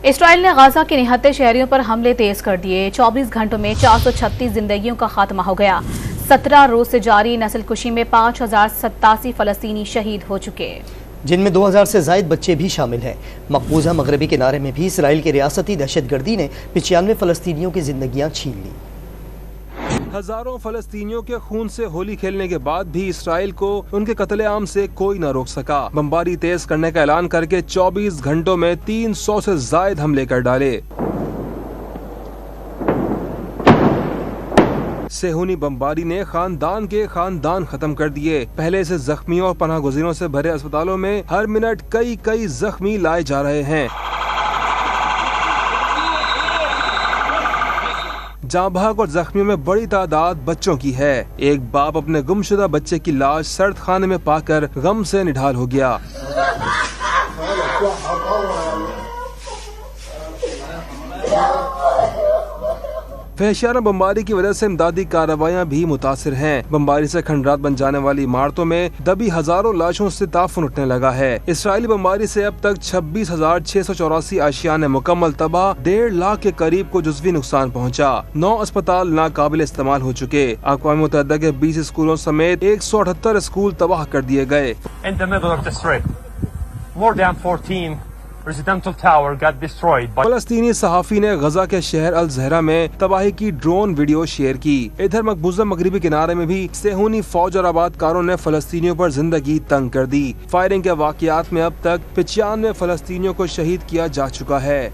Israel ने Gaza के निहत्ते शहरियों पर हमले तेज कर दिए। 24 घंटों में 436 जिंदगियों का खात्मा हो गया। 17 रोज से जारी नस्लकुशी में 5087 फलस्तीनी शहीद हो चुके, जिनमें 2000 से जायद बच्चे भी शामिल हैं। मकबूजा मगरबी किनारे में भी इसराइल की रियासती दहशतगर्दी ने 95 फलस्तीनियों की जिंदगियां छीन ली। हजारों फलस्तीनियों के खून से होली खेलने के बाद भी इसराइल को उनके कत्लेआम से कोई न रोक सका। बमबारी तेज करने का ऐलान करके 24 घंटों में 300 से जायद हमले कर डाले। सेहूनी बमबारी ने खानदान के खानदान खत्म कर दिए। पहले से जख्मियों और पनाह गुज़ीरों से भरे अस्पतालों में हर मिनट कई जख्मी लाए जा रहे हैं। जाँ भाग और जख्मियों में बड़ी तादाद बच्चों की है। एक बाप अपने गुमशुदा बच्चे की लाश सर्द खाने में पाकर गम से निढाल हो गया। वहशियाना बमबारी की वजह से इमदादी कार्रवाइयाँ भी मुतासिर हैं। बमबारी से खंडरात बन जाने वाली इमारतों में दबी हजारों लाशों से ताफुन उठने लगा है। इसराइली बमबारी से अब तक 26,684 आशियाने मुकम्मल तबाह, 1.5 लाख के करीब को जुज़वी नुकसान पहुँचा। 9 अस्पताल नाकाबिल इस्तेमाल हो चुके। अक़वाम मुत्तहिदा के 20 स्कूलों समेत 178 स्कूल तबाह कर दिए गए। फलस्तीनी सहाफ़ी ने गजा के शहर अल ज़हरा में तबाही की ड्रोन वीडियो शेयर की। इधर मकबूजा मगरबी किनारे में भी सेहूनी फौज और आबादकारों ने फलस्तीनियों पर जिंदगी तंग कर दी। फायरिंग के वाक़यात में अब तक 95 फलस्तीनियों को शहीद किया जा चुका है।